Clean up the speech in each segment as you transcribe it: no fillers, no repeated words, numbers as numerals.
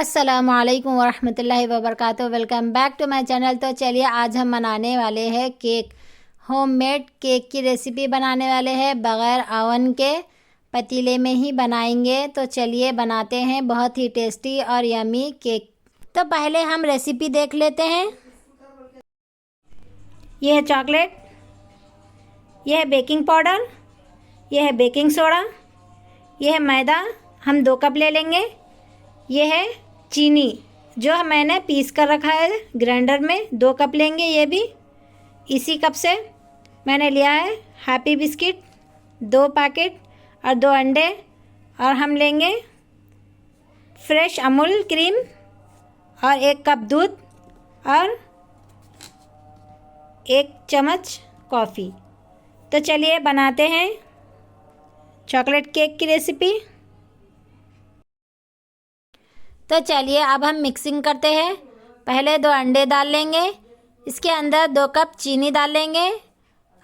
अस्सलामुअलैकुम वरहमतुल्लाहि वबरकातुहू। Welcome back to my channel. तो चलिए आज हम बनाने वाले हैं केक। होममेड केक की रेसिपी बनाने वाले हैं, बग़ैर ओवन के पतीले में ही बनाएंगे। तो चलिए बनाते हैं बहुत ही टेस्टी और यमी केक। तो पहले हम रेसिपी देख लेते हैं। यह है चॉकलेट, यह है बेकिंग पाउडर, यह है बेकिंग सोडा, यह है मैदा, हम 2 कप ले लेंगे। यह है चीनी जो मैंने पीस कर रखा है ग्राइंडर में, 2 कप लेंगे। ये भी इसी कप से मैंने लिया है। हैप्पी बिस्किट 2 पैकेट और 2 अंडे, और हम लेंगे फ्रेश अमूल क्रीम और 1 कप दूध और 1 चम्मच कॉफ़ी। तो चलिए बनाते हैं चॉकलेट केक की रेसिपी। तो चलिए अब हम मिक्सिंग करते हैं। पहले 2 अंडे डाल लेंगे, इसके अंदर 2 कप चीनी डाल लेंगे।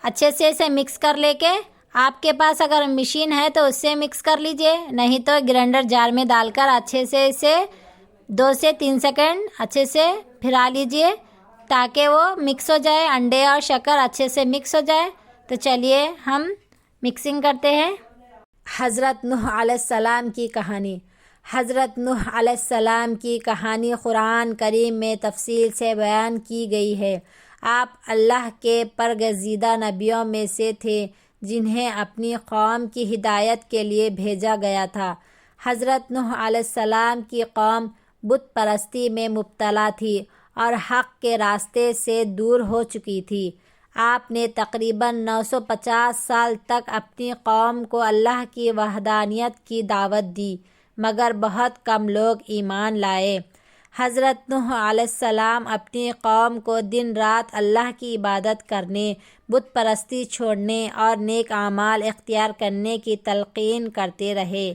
अच्छे से इसे मिक्स कर लेके, आपके पास अगर मशीन है तो उससे मिक्स कर लीजिए, नहीं तो ग्राइंडर जार में डालकर अच्छे से इसे 2 से 3 सेकंड अच्छे से फिरा लीजिए ताकि वो मिक्स हो जाए, अंडे और शक्कर अच्छे से मिक्स हो जाए। तो चलिए हम मिक्सिंग करते हैं। हज़रत नूह अलैहिस्सलाम की कहानी। हज़रत नूह अलैहिस्सलाम की कहानी कुरान करीम में तफसील से बयान की गई है। आप अल्लाह के परगज़ीदा नबियों में से थे जिन्हें अपनी कौम की हिदायत के लिए भेजा गया था। हज़रत नूह अलैहिस्सलाम की कौम बुत परस्ती में मुब्तला थी और हक़ के रास्ते से दूर हो चुकी थी। आपने तकरीबन 950 साल तक अपनी कौम को अल्लाह की वहदानियत की दावत दी, मगर बहुत कम लोग ईमान लाए। हज़रत नूह अलैहिस्सलाम अपनी कौम को दिन रात अल्लाह की इबादत करने, बुत परस्ती छोड़ने और नेक आमाल इख्तियार करने की तलक़ीन करते रहे,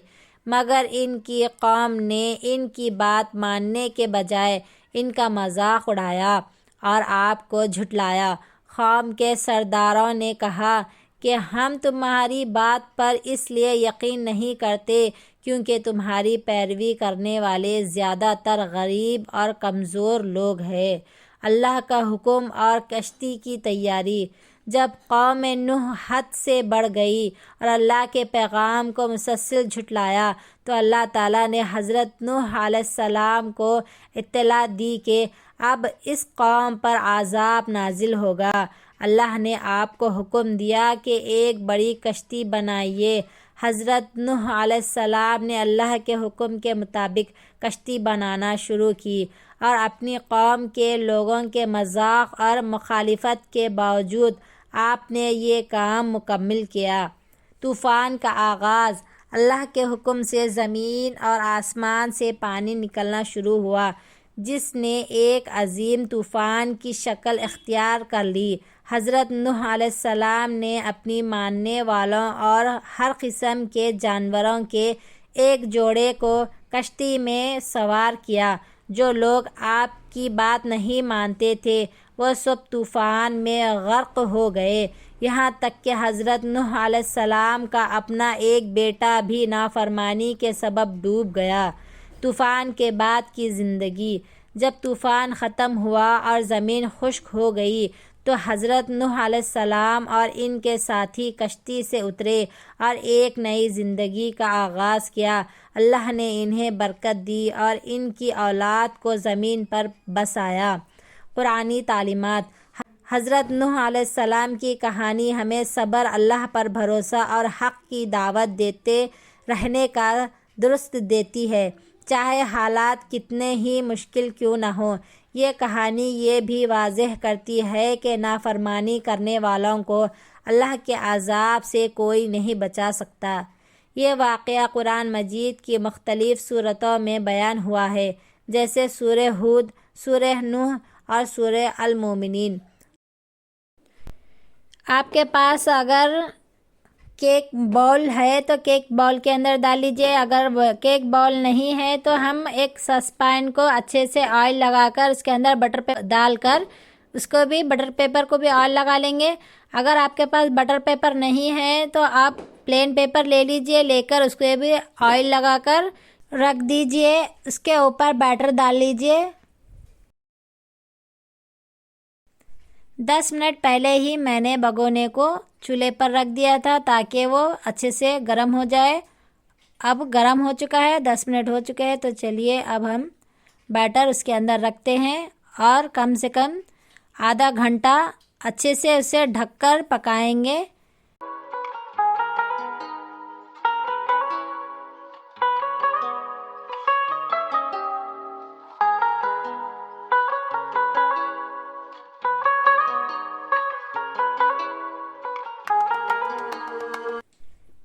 मगर इनकी कौम ने इनकी बात मानने के बजाय इनका मजाक उड़ाया और आपको झुठलाया। कौम के सरदारों ने कहा कि हम तुम्हारी बात पर इसलिए यकीन नहीं करते क्योंकि तुम्हारी पैरवी करने वाले ज़्यादातर गरीब और कमज़ोर लोग हैं। अल्लाह का हुक्म और कश्ती की तैयारी। जब कौम नूह हद से बढ़ गई और अल्लाह के पैगाम को मुसलसल झुटलाया, तो अल्लाह ताला ने हज़रत नूह अलैहिस्सलाम को इत्तला दी कि अब इस कौम पर आज़ाब नाजिल होगा। अल्लाह ने आपको हुक्म दिया कि एक बड़ी कश्ती बनाइए। हज़रत नूह अलैहिस्सलाम ने अल्लाह के हुक्म के मुताबिक कश्ती बनाना शुरू की और अपनी कौम के लोगों के मजाक और मुखालिफत के बावजूद आपने ये काम मुकम्मल किया। तूफ़ान का आगाज़। अल्लाह के हुक्म से ज़मीन और आसमान से पानी निकलना शुरू हुआ, जिसने एक अजीम तूफ़ान की शक्ल इख्तियार कर ली। हज़रत नूह अलैहिस्सलाम ने अपनी मानने वालों और हर किस्म के जानवरों के एक जोड़े को कश्ती में सवार किया। जो लोग आपकी बात नहीं मानते थे वह सब तूफ़ान में गर्क हो गए, यहाँ तक कि हज़रत नूह अलैहिस्सलाम का अपना एक बेटा भी नाफरमानी के सबब डूब गया। तूफ़ान के बाद की ज़िंदगी। जब तूफ़ान ख़त्म हुआ और ज़मीन खुश्क हो गई तो हज़रत नूह अलैहिस्सलाम और इनके साथी कश्ती से उतरे और एक नई ज़िंदगी का आगाज़ किया। अल्लाह ने इन्हें बरकत दी और इनकी औलाद को ज़मीन पर बसाया। कुरानी तालीमात। हज़रत नूह अलैहिस्सलाम की कहानी हमें सब्र, अल्लाह पर भरोसा और हक़ की दावत देते रहने का दुरुस्त देती है, चाहे हालात कितने ही मुश्किल क्यों न हो। ये कहानी ये भी वाज़ेह करती है कि नाफरमानी करने वालों को अल्लाह के अज़ाब से कोई नहीं बचा सकता। ये वाक़या कुरान मजीद की मुख्तलिफ़ सूरतों में बयान हुआ है, जैसे सूरह हूद, सूरह नूह और सूरह अल-मोमिनीन। आपके पास अगर केक बाउल है तो केक बाउल के अंदर डाल लीजिए। अगर केक बाउल नहीं है तो हम एक सॉसपैन को अच्छे से ऑयल लगाकर उसके अंदर बटर पेपर डालकर उसको भी बटर पेपर को भी ऑयल लगा लेंगे। अगर आपके पास बटर पेपर नहीं है तो आप प्लेन पेपर ले लीजिए, लेकर उसको भी ऑयल लगाकर रख दीजिए। उसके ऊपर बैटर डाल लीजिए। 10 मिनट पहले ही मैंने भगोने को चूल्हे पर रख दिया था ताकि वो अच्छे से गर्म हो जाए। अब गर्म हो चुका है, 10 मिनट हो चुके हैं। तो चलिए अब हम बैटर उसके अंदर रखते हैं और कम से कम आधा घंटा अच्छे से उसे ढककर पकाएंगे।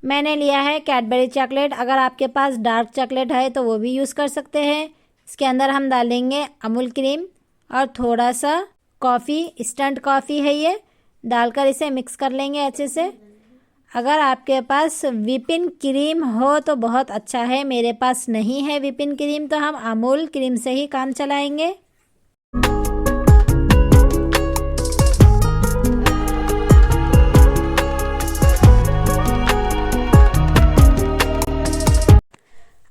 मैंने लिया है कैडबरी चॉकलेट। अगर आपके पास डार्क चॉकलेट है तो वो भी यूज़ कर सकते हैं। इसके अंदर हम डालेंगे अमूल क्रीम और थोड़ा सा कॉफ़ी, इंस्टेंट कॉफ़ी है ये, डालकर इसे मिक्स कर लेंगे अच्छे से। अगर आपके पास व्हिपिंग क्रीम हो तो बहुत अच्छा है। मेरे पास नहीं है व्हिपिंग क्रीम, तो हम अमूल क्रीम से ही काम चलाएंगे।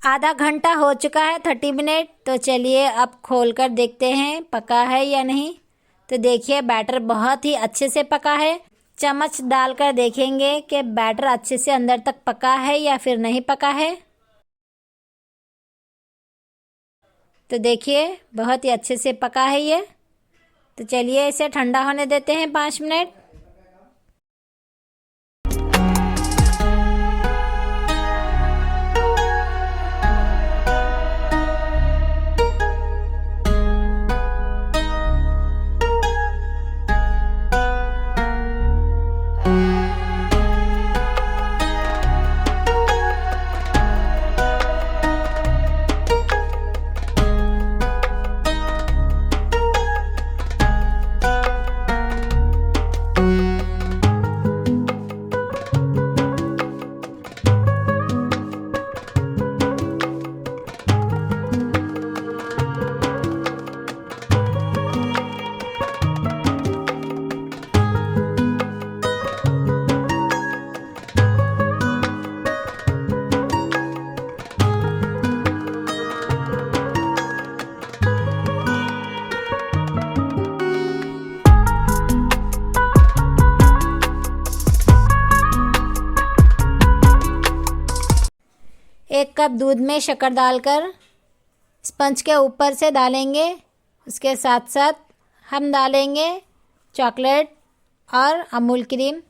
आधा घंटा हो चुका है, 30 मिनट। तो चलिए अब खोल कर देखते हैं पका है या नहीं। तो देखिए बैटर बहुत ही अच्छे से पका है। चम्मच डालकर देखेंगे कि बैटर अच्छे से अंदर तक पका है या फिर नहीं पका है। तो देखिए बहुत ही अच्छे से पका है ये। तो चलिए इसे ठंडा होने देते हैं 5 मिनट। एक कप दूध में शक्कर डालकर स्पंज के ऊपर से डालेंगे। उसके साथ साथ हम डालेंगे चॉकलेट और अमूल क्रीम।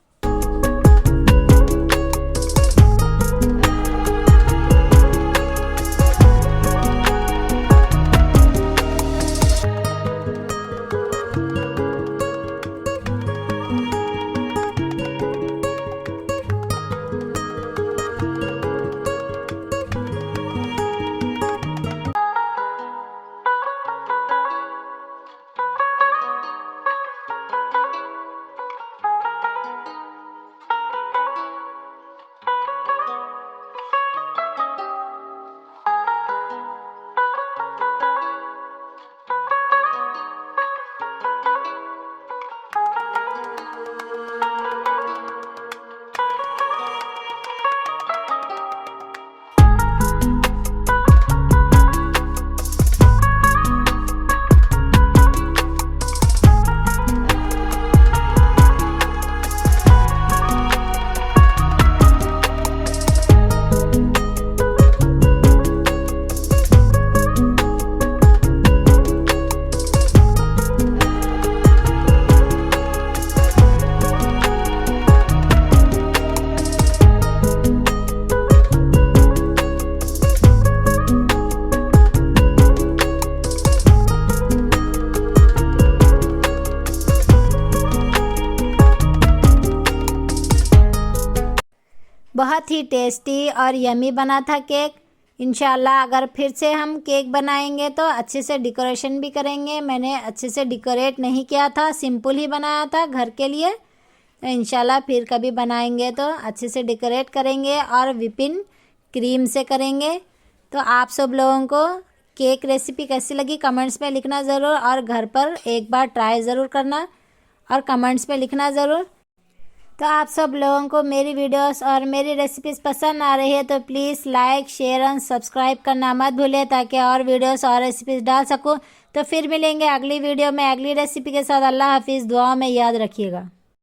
बहुत ही टेस्टी और यमी बना था केक। इंशाल्लाह अगर फिर से हम केक बनाएंगे तो अच्छे से डेकोरेशन भी करेंगे। मैंने अच्छे से डेकोरेट नहीं किया था, सिंपल ही बनाया था घर के लिए। तो इंशाल्लाह फिर कभी बनाएंगे तो अच्छे से डेकोरेट करेंगे और व्हिपिंग क्रीम से करेंगे। तो आप सब लोगों को केक रेसिपी कैसी लगी कमेंट्स में लिखना ज़रूर, और घर पर एक बार ट्राई ज़रूर करना और कमेंट्स में लिखना ज़रूर। तो आप सब लोगों को मेरी वीडियोस और मेरी रेसिपीज़ पसंद आ रही है तो प्लीज़ लाइक शेयर और सब्सक्राइब करना मत भूलिए, ताकि और वीडियोस और रेसिपीज़ डाल सकूं। तो फिर मिलेंगे अगली वीडियो में अगली रेसिपी के साथ। अल्लाह हाफिज़, दुआ में याद रखिएगा।